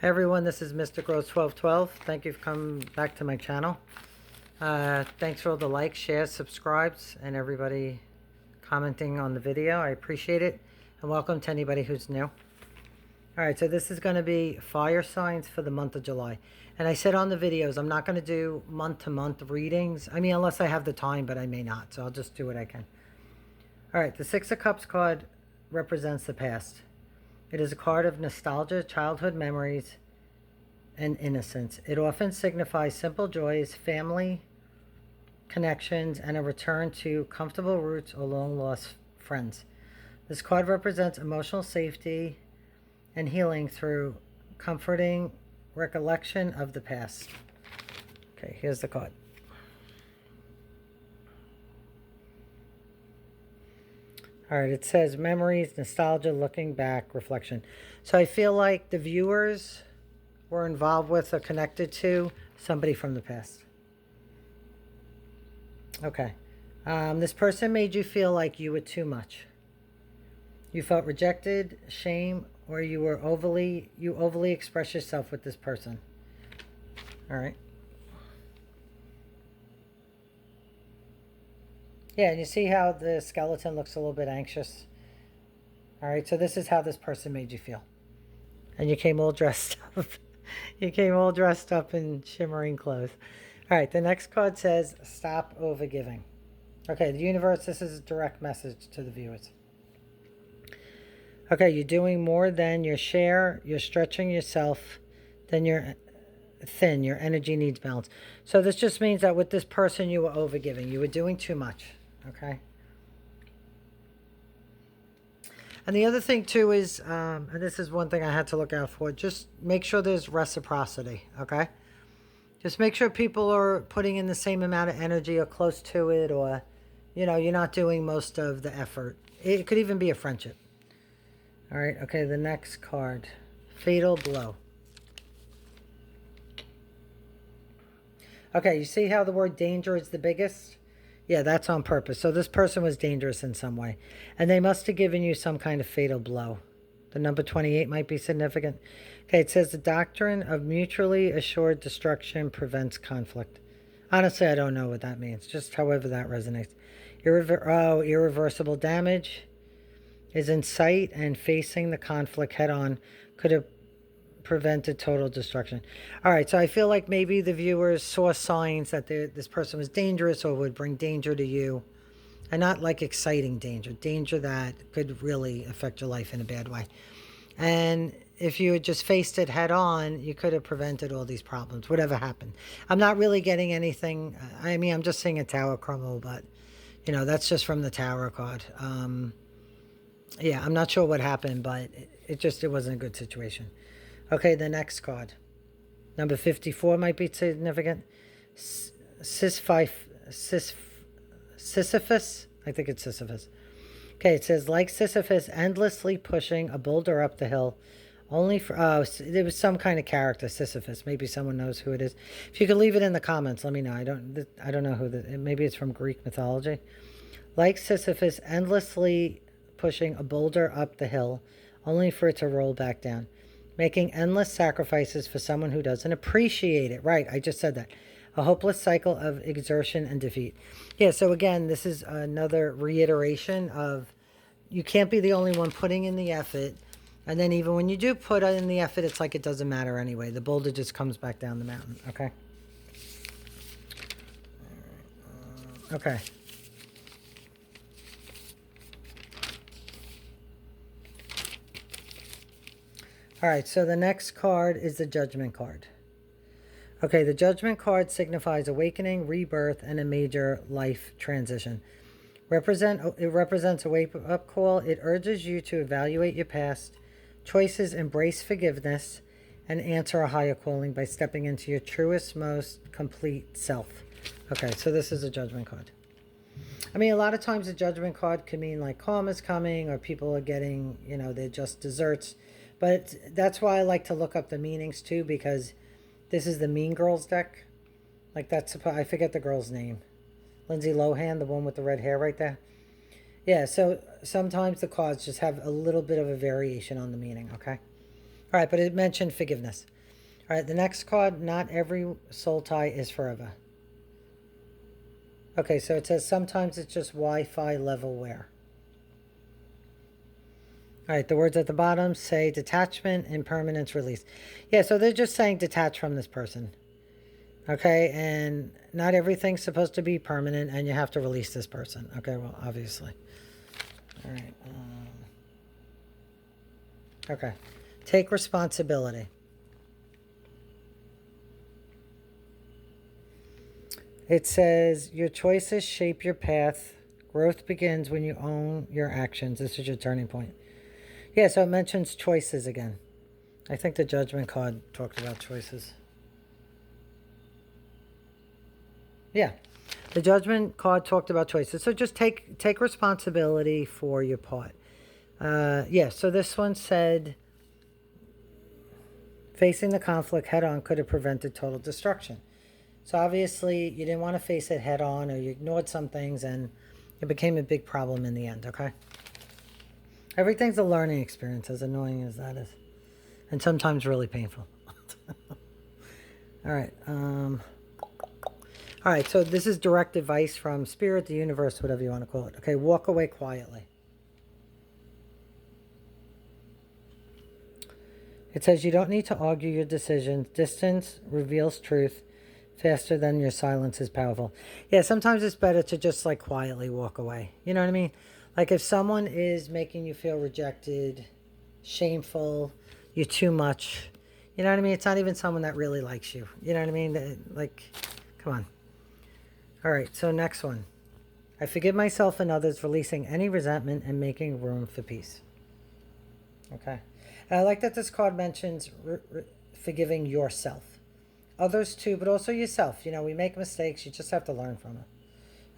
Hi everyone, this is Mystic Rose 1212. Thank you for coming back to my channel. Thanks for all the likes, shares, subscribes, and everybody commenting on the video. I appreciate it. And welcome to anybody who's new. Alright, so this is going to be fire signs for the month of July. And I said on the videos, I'm not going to do month-to-month readings. I mean, unless I have the time, but I may not. So I'll just do what I can. Alright, the Six of Cups card represents the past. It is a card of nostalgia, childhood memories, and innocence. It often signifies simple joys, family connections, and a return to comfortable roots or long-lost friends. This card represents emotional safety and healing through comforting recollection of the past. Okay, here's the card. All right, it says memories, nostalgia, looking back, reflection. So I feel like the viewers were involved with or connected to somebody from the past. Okay. This person made you feel like you were too much. You felt rejected, shame, or you overly express yourself with this person. All right. Yeah, and you see how the skeleton looks a little bit anxious. All right, so this is how this person made you feel. And you came all dressed up. You came all dressed up in shimmering clothes. All right, the next card says, stop overgiving. Okay, the universe, this is a direct message to the viewers. Okay, you're doing more than your share. You're stretching yourself. Then you're thin. Your energy needs balance. So this just means that with this person, you were overgiving. You were doing too much. Okay. And the other thing too is, and this is one thing I had to look out for, just make sure there's reciprocity, okay? Just make sure people are putting in the same amount of energy or close to it, or, you know, you're not doing most of the effort. It could even be a friendship. All right, okay, the next card, Fatal Blow. Okay, you see how the word danger is the biggest? Yeah, that's on purpose. So this person was dangerous in some way. And they must have given you some kind of fatal blow. The number 28 might be significant. Okay, it says the doctrine of mutually assured destruction prevents conflict. Honestly, I don't know what that means. Just however that resonates. Irreversible damage is in sight, and facing the conflict head on could have prevented total destruction. All right, so I feel like maybe the viewers saw signs that this person was dangerous or would bring danger to you. And not like exciting danger, danger that could really affect your life in a bad way. And if you had just faced it head on, you could have prevented all these problems, whatever happened. I'm not really getting anything. I mean, I'm just seeing a tower crumble, but, you know, that's just from the tower card. Yeah, I'm not sure what happened, but it wasn't a good situation. Okay, the next card. Number 54 might be significant. Sisyphus. I think it's Sisyphus. Okay, it says, like Sisyphus, endlessly pushing a boulder up the hill. Only for, there was some kind of character, Sisyphus. Maybe someone knows who it is. If you could leave it in the comments, let me know. I don't know who maybe it's from Greek mythology. Like Sisyphus, endlessly pushing a boulder up the hill, only for it to roll back down. Making endless sacrifices for someone who doesn't appreciate it. Right, I just said that. A hopeless cycle of exertion and defeat. Yeah, so again, this is another reiteration of you can't be the only one putting in the effort. And then even when you do put in the effort, it's like it doesn't matter anyway. The boulder just comes back down the mountain, okay? Okay. All right, so the next card is the Judgment card. Okay, the Judgment card signifies awakening, rebirth, and a major life transition. It represents a wake-up call. It urges you to evaluate your past choices, embrace forgiveness, and answer a higher calling by stepping into your truest, most complete self. Okay, so this is a Judgment card. I mean, a lot of times a Judgment card can mean like karma's coming or people are getting, you know, they're just desserts. But that's why I like to look up the meanings too, because this is the Mean Girls deck. Like I forget the girl's name. Lindsay Lohan, the one with the red hair right there. Yeah, so sometimes the cards just have a little bit of a variation on the meaning, okay? All right, but it mentioned forgiveness. All right, the next card, not every soul tie is forever. Okay, so it says sometimes it's just Wi-Fi level wear. All right, the words at the bottom say detachment, impermanence, release. Yeah, so they're just saying detach from this person. Okay, and not everything's supposed to be permanent, and you have to release this person. Okay, well, obviously. All right. Okay. Take responsibility. It says your choices shape your path. Growth begins when you own your actions. This is your turning point. Yeah, so it mentions choices again. I think the judgment card talked about choices. Yeah. The judgment card talked about choices. So just take responsibility for your part. Yeah, so this one said facing the conflict head on could have prevented total destruction. So obviously you didn't want to face it head on, or you ignored some things and it became a big problem in the end, okay? Everything's a learning experience, as annoying as that is. And sometimes really painful. All right. All right, so this is direct advice from Spirit, the universe, whatever you want to call it. Okay, walk away quietly. It says you don't need to argue your decisions. Distance reveals truth faster than your silence is powerful. Yeah, sometimes it's better to just like quietly walk away. You know what I mean? Like if someone is making you feel rejected, shameful, you're too much. You know what I mean? It's not even someone that really likes you. You know what I mean? Like, come on. All right, so next one. I forgive myself and others, releasing any resentment and making room for peace. Okay. And I like that this card mentions forgiving yourself. Others too, but also yourself. You know, we make mistakes. You just have to learn from it.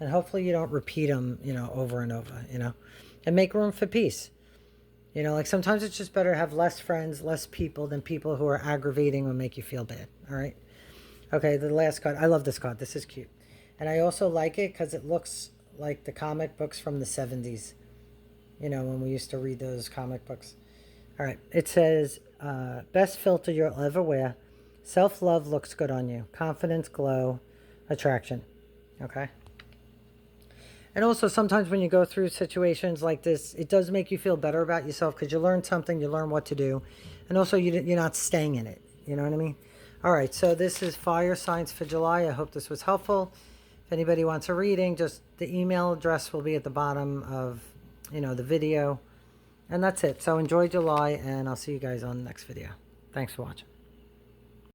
And hopefully you don't repeat them, you know, over and over, you know. And make room for peace. You know, like sometimes it's just better to have less friends, less people than people who are aggravating or make you feel bad. All right. Okay, the last card. I love this card. This is cute. And I also like it because it looks like the comic books from the 70s. You know, when we used to read those comic books. All right. It says, best filter you'll ever wear. Self-love looks good on you. Confidence, glow, attraction. Okay? And also sometimes when you go through situations like this, it does make you feel better about yourself because you learn something, you learn what to do. And also you're not staying in it. You know what I mean? All right, so this is fire signs for July. I hope this was helpful. If anybody wants a reading, just the email address will be at the bottom of, you know, the video. And that's it. So enjoy July, and I'll see you guys on the next video. Thanks for watching.